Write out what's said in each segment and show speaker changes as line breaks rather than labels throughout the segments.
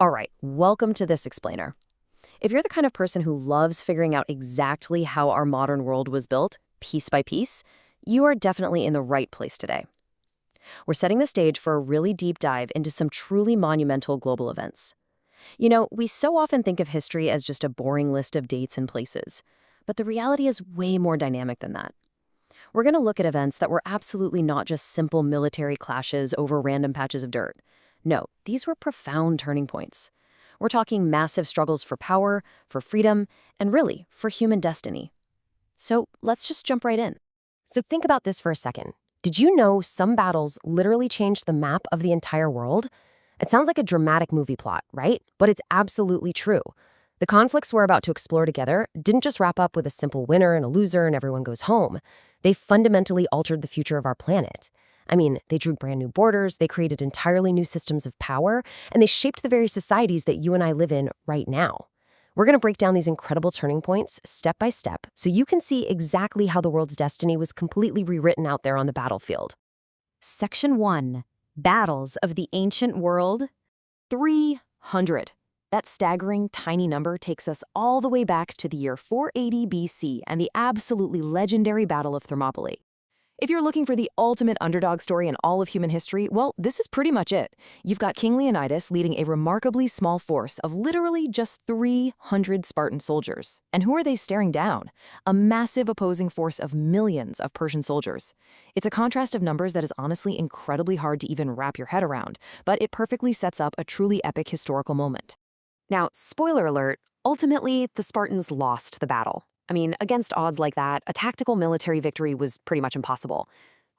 All right, welcome to this explainer. If you're the kind of person who loves figuring out exactly how our modern world was built, piece by piece, you are definitely in the right place today. We're setting the stage for a really deep dive into some truly monumental global events. You know, we so often think of history as just a boring list of dates and places, but the reality is way more dynamic than that. We're going to look at events that were absolutely not just simple military clashes over random patches of dirt. No, these were profound turning points. We're talking massive struggles for power, for freedom, and really, for human destiny. So let's just jump right in.
So think about this for a second. Did you know some battles literally changed the map of the entire world? It sounds like a dramatic movie plot, right? But it's absolutely true. The conflicts we're about to explore together didn't just wrap up with a simple winner and a loser and everyone goes home. They fundamentally altered the future of our planet. I mean, they drew brand new borders, they created entirely new systems of power, and they shaped the very societies that you and I live in right now. We're going to break down these incredible turning points step by step so you can see exactly how the world's destiny was completely rewritten out there on the battlefield.
Section 1. Battles of the Ancient World. 300. That staggering, tiny number takes us all the way back to the year 480 BC and the absolutely legendary Battle of Thermopylae. If you're looking for the ultimate underdog story in all of human history, well, this is pretty much it. You've got King Leonidas leading a remarkably small force of literally just 300 Spartan soldiers. And who are they staring down? A massive opposing force of millions of Persian soldiers. It's a contrast of numbers that is honestly incredibly hard to even wrap your head around, but it perfectly sets up a truly epic historical moment. Now, spoiler alert, ultimately, the Spartans lost the battle. I mean, against odds like that, a tactical military victory was pretty much impossible.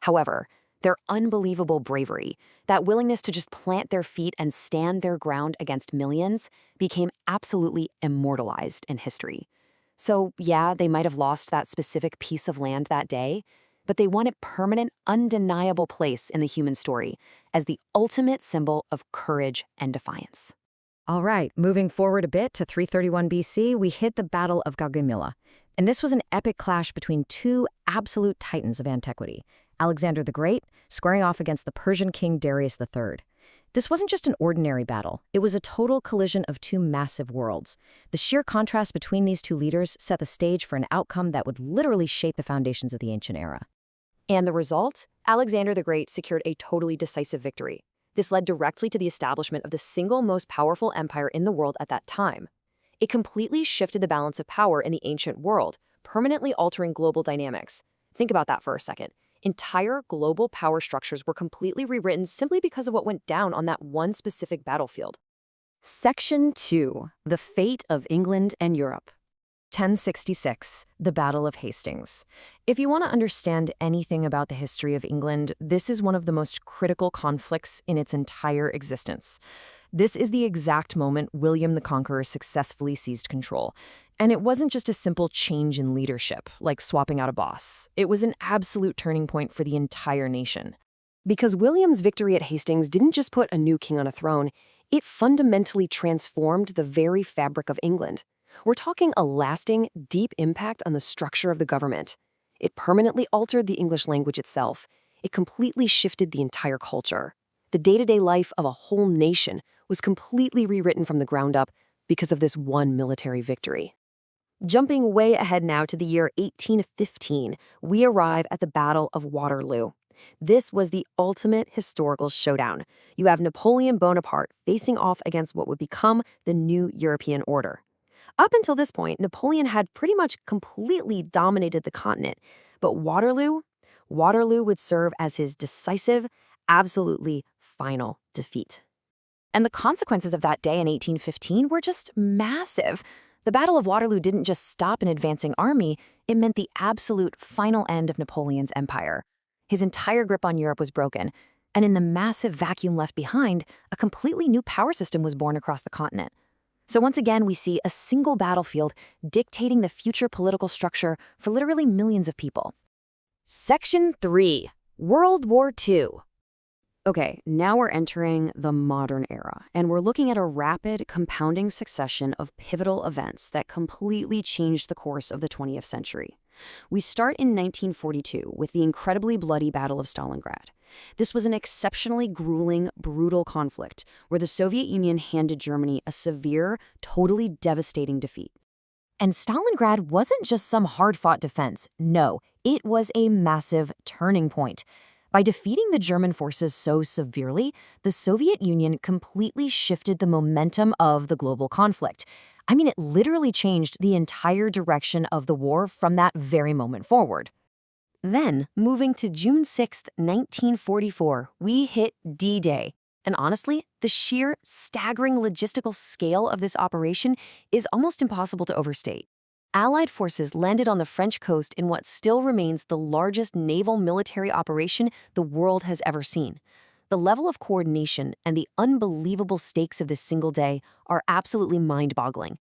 However, their unbelievable bravery, that willingness to just plant their feet and stand their ground against millions, became absolutely immortalized in history. So, yeah, they might have lost that specific piece of land that day, but they won a permanent, undeniable place in the human story as the ultimate symbol of courage and defiance. All right, moving forward a bit to 331 BC, we hit the Battle of Gaugamela. And this was an epic clash between two absolute titans of antiquity, Alexander the Great squaring off against the Persian king Darius III. This wasn't just an ordinary battle. It was a total collision of two massive worlds. The sheer contrast between these two leaders set the stage for an outcome that would literally shape the foundations of the ancient era. And the result? Alexander the Great secured a totally decisive victory. This led directly to the establishment of the single most powerful empire in the world at that time. It completely shifted the balance of power in the ancient world, permanently altering global dynamics. Think about that for a second. Entire global power structures were completely rewritten simply because of what went down on that one specific battlefield. Section 2. The Fate of England and Europe. 1066, the Battle of Hastings. If you want to understand anything about the history of England, this is one of the most critical conflicts in its entire existence. This is the exact moment William the Conqueror successfully seized control. And it wasn't just a simple change in leadership, like swapping out a boss. It was an absolute turning point for the entire nation. Because William's victory at Hastings didn't just put a new king on a throne, it fundamentally transformed the very fabric of England. We're talking a lasting, deep impact on the structure of the government. It permanently altered the English language itself. It completely shifted the entire culture. The day-to-day life of a whole nation was completely rewritten from the ground up because of this one military victory. Jumping way ahead now to the year 1815, we arrive at the Battle of Waterloo. This was the ultimate historical showdown. You have Napoleon Bonaparte facing off against what would become the new European order. Up until this point, Napoleon had pretty much completely dominated the continent, but Waterloo would serve as his decisive, absolutely final defeat. And the consequences of that day in 1815 were just massive. The Battle of Waterloo didn't just stop an advancing army, it meant the absolute final end of Napoleon's empire. His entire grip on Europe was broken, and in the massive vacuum left behind, a completely new power system was born across the continent. So once again, we see a single battlefield dictating the future political structure for literally millions of people. Section 3. World War II. Okay, now we're entering the modern era, and we're looking at a rapid, compounding succession of pivotal events that completely changed the course of the 20th century. We start in 1942 with the incredibly bloody Battle of Stalingrad. This was an exceptionally grueling, brutal conflict where the Soviet Union handed Germany a severe, totally devastating defeat.
And Stalingrad wasn't just some hard-fought defense. No, it was a massive turning point. By defeating the German forces so severely, the Soviet Union completely shifted the momentum of the global conflict. I mean, it literally changed the entire direction of the war from that very moment forward.
Then, moving to June 6, 1944, we hit D-Day. And honestly, the sheer, staggering logistical scale of this operation is almost impossible to overstate. Allied forces landed on the French coast in what still remains the largest naval military operation the world has ever seen. The level of coordination and the unbelievable stakes of this single day are absolutely mind-boggling.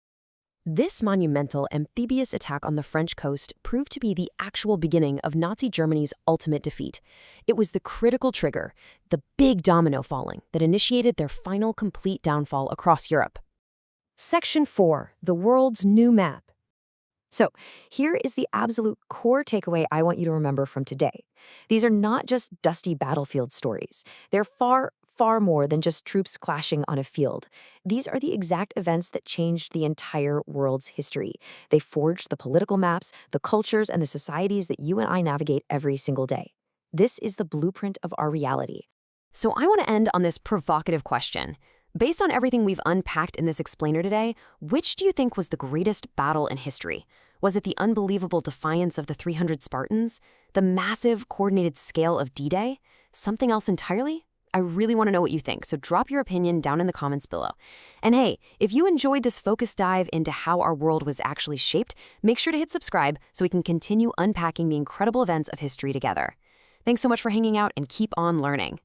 This monumental amphibious attack on the French coast proved to be the actual beginning of Nazi Germany's ultimate defeat. It was the critical trigger, the big domino falling, that initiated their final complete downfall across Europe. Section 4. The World's New Map. So, here is the absolute core takeaway I want you to remember from today. These are not just dusty battlefield stories. They're far more than just troops clashing on a field. These are the exact events that changed the entire world's history. They forged the political maps, the cultures, and the societies that you and I navigate every single day. This is the blueprint of our reality.
So I want to end on this provocative question. Based on everything we've unpacked in this explainer today, which do you think was the greatest battle in history? Was it the unbelievable defiance of the 300 Spartans? The massive, coordinated scale of D-Day? Something else entirely? I really want to know what you think, so drop your opinion down in the comments below. And hey, if you enjoyed this focused dive into how our world was actually shaped, make sure to hit subscribe so we can continue unpacking the incredible events of history together. Thanks so much for hanging out and keep on learning.